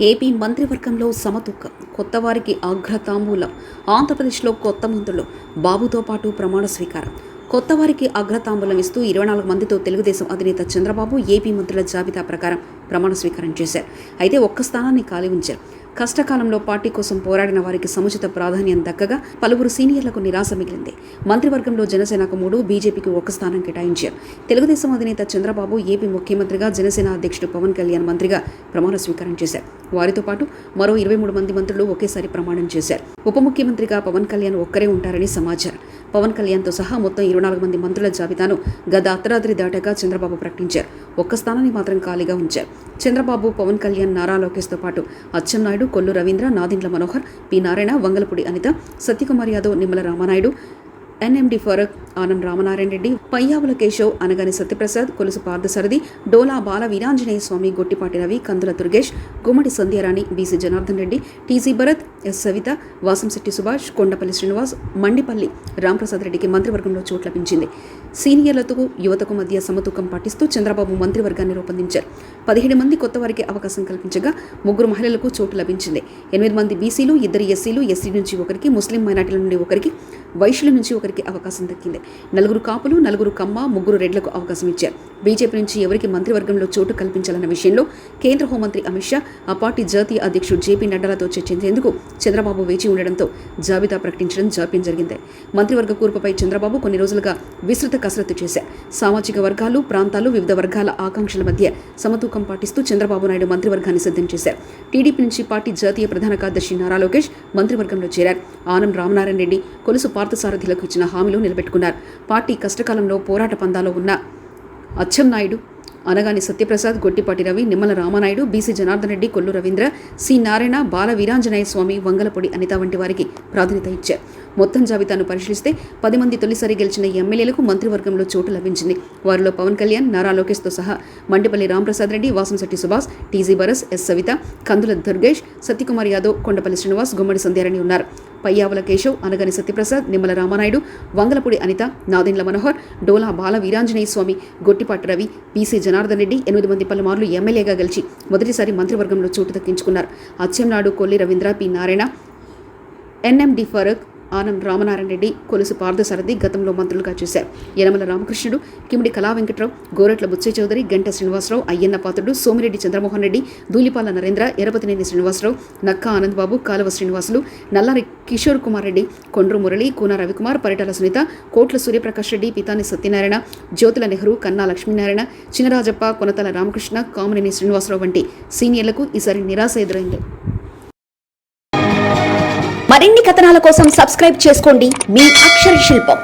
AP మంత్రివర్గంలో సమతూకం, కొత్తవారికి అగ్రతాంబూలం. ఆంధ్రప్రదేశ్లో కొత్త మంత్రులు, బాబుతో పాటు ప్రమాణ స్వీకారం. కొత్తవారికి అగ్రతాంబూలం ఇస్తూ 24 మందితో తెలుగుదేశం అధినేత చంద్రబాబు ఏపీ మంత్రుల జాబితా ప్రకారం ప్రమాణ స్వీకారం చేశారు. అయితే ఒక్క స్థానాన్ని ఖాళీ ఉంచారు. కష్టకాలంలో పార్టీ కోసం పోరాడిన వారికి సముచిత ప్రాధాన్యం దక్కగా పలువురు సీనియర్లకు నిరాశ మిగిలింది. మంత్రివర్గంలో జనసేనకు 3, బీజేపీకి 1 స్థానం కేటాయించారు. తెలుగుదేశం అధినేత చంద్రబాబు ఏపీ ముఖ్యమంత్రిగా, జనసేన అధ్యక్షుడు పవన్ కళ్యాణ్ మంత్రిగా ప్రమాణ స్వీకారం చేశారు. వారితో పాటు మరో 23 మంది మంత్రులు ఒకేసారి ప్రమాణం చేశారు. ఉప ముఖ్యమంత్రిగా పవన్ కళ్యాణ్ ఒక్కరే ఉంటారని సమాచారం. పవన్ కళ్యాణ్తో సహా మొత్తం 24 మంది మంత్రుల జాబితాను గత అర్ధరాత్రి దాటాక చంద్రబాబు ప్రకటించారు. ఒక్క స్థానాన్ని మాత్రం ఖాళీగా ఉంచారు. చంద్రబాబు, పవన్ కళ్యాణ్, నారా లోకేష్తో పాటు Atchannaidu, Kollu Ravindra, Nadendla Manohar, P Narayana, Vangalapudi Anitha, Satyakumar Yadav, Nimmala Ramanaidu, NMD Farooq, Anam Ramanarayana Reddy, Payyavula Keshav, Anagani Satyaprasad, Kolusu Parthasarathy, Dola Bala Veeranjaneya Swamy, Gottipati Ravi, Kandula Durgesh, Gummadi Sandhyarani, BC Janardhan Reddy, TG Bharath, S Savitha, Vasamsetti Subhash, Kondapalli Srinivas, Mandipalli Ramprasad రెడ్డికి మంత్రివర్గంలో చోటు లభించింది. సీనియర్లతో యువతకు మధ్య సమతూకం పాటిస్తూ చంద్రబాబు మంత్రివర్గాన్ని రూపొందించారు. 17 మంది కొత్త వారికి అవకాశం కల్పించగా 3 మహిళలకు చోటు లభించింది. 8 మంది బీసీలు, 2 ఎస్సీలు, ఎస్సీ నుంచి ఒకరికి, ముస్లిం మైనార్టీల నుండి ఒకరికి, వైశ్యుల నుంచి ఒకరికి అవకాశం దక్కింది. 4 కాపులు, 4 కమ్మ, 3 రెడ్లకు అవకాశం ఇచ్చారు. బీజేపీ నుంచి ఎవరికి మంత్రివర్గంలో చోటు కల్పించాలన్న విషయంలో కేంద్ర హోంమంత్రి అమిత్ షా, ఆ పార్టీ జాతీయ అధ్యక్షుడు జేపీ నడ్డాలతో చర్చించేందుకు చంద్రబాబు వేచి ఉండడంతో జాబితా ప్రకటించడం జాప్యం జరిగింది. మంత్రివర్గ కూర్పుపై చంద్రబాబు కొన్ని రోజులుగా విస్తృత కసరత్తు చేశారు. సామాజిక వర్గాలు, ప్రాంతాలు, వివిధ వర్గాల ఆకాంక్షల మధ్య సమతూకం పాటిస్తూ చంద్రబాబు నాయుడు మంత్రివర్గాన్ని సిద్ధం చేశారు. టీడీపీ నుంచి పార్టీ జాతీయ ప్రధాన కార్యదర్శి నారా లోకేష్ మంత్రివర్గంలో చేరారు. ఆనం రామనారాయణ రెడ్డి, కొలుసు పార్థసారథులకు ఇచ్చిన హామీలు నిలబెట్టుకున్నారు. పార్టీ కష్టకాలంలో పోరాట పందాలో ఉన్న అచ్చెన్నాయుడు, అనగాని సత్యప్రసాద్, గొట్టిపాటి రవి, నిమ్మల రామనాయుడు, బీసీ జనార్దన్ రెడ్డి, కొల్లు రవీంద్ర, సి నారాయణ, బాల వీరాంజనేయ స్వామి, వంగలపూడి అనిత వంటి వారికి ప్రాధాన్యత ఇచ్చారు. మొత్తం జాబితాను పరిశీలిస్తే 10 మంది తొలిసారి గెలిచిన ఎమ్మెల్యేలకు మంత్రివర్గంలో చోటు లభించింది. వారిలో పవన్ కళ్యాణ్, నారా లోకేష్తో సహా మండిపల్లి రాంప్రసాద్ రెడ్డి, వాసంశెట్టి సుభాష్, టీజీ భరత్, ఎస్ సవిత, కందుల దుర్గేష్, సత్యకుమార్ యాదవ్, కొండపల్లి శ్రీనివాస్, గుమ్మడి సంధ్యారాణి ఉన్నారు. పయ్యావుల కేశవ్, అనగాని సత్యప్రసాద్, నిమ్మల రామనాయుడు, వంగలపూడి అనిత, నాదెండ్ల మనోహర్, డోలా బాల వీరాంజనేయ స్వామి, గొట్టిపాటి రవి, బీసీ జనార్దన్ రెడ్డి 8 మంది పలుమార్లు ఎమ్మెల్యేగా గెలిచి మొదటిసారి మంత్రివర్గంలో చోటు దక్కించుకున్నారు. అచ్చెన్నాయుడు, కొల్లి రవీంద్ర, పి నారాయణ, ఎన్ఎండి ఫరూక్, ఆనం రామనారాయణ రెడ్డి, కొలుసు పార్థసారథి గతంలో మంత్రులుగా చేశారు. యనమల రామకృష్ణుడు, కిమిడి కళా వెంకట్రావు, గోరెట్ల బుచ్చయ్య చౌదరి, గంట శ్రీనివాసరావు, అయ్యన్న పాత్రుడు, సోమిరెడ్డి చంద్రమోహన్ రెడ్డి, ధూళిపాల నరేంద్ర, ఎరపతినేని శ్రీనివాసరావు, నక్కా ఆనందబాబు, కాలువ శ్రీనివాసులు, నల్లారి కిషోర్ కుమార్ రెడ్డి, కొండ్రు మురళి, కూన రవికుమార్, పరిటాల సునీత, కోట్ల సూర్యప్రకాష్ రెడ్డి, పితాని సత్యనారాయణ, జ్యోతుల నెహ్రూ, కన్నా లక్ష్మీనారాయణ, చినరాజప్ప, కొనతల రామకృష్ణ, కామినేని శ్రీనివాసరావు వంటి సీనియర్లకు ఈసారి నిరాశ ఎదురైంది. మరిన్ని కథనాల కోసం సబ్స్క్రైబ్ చేసుకోండి మీ అక్షర శిల్పం.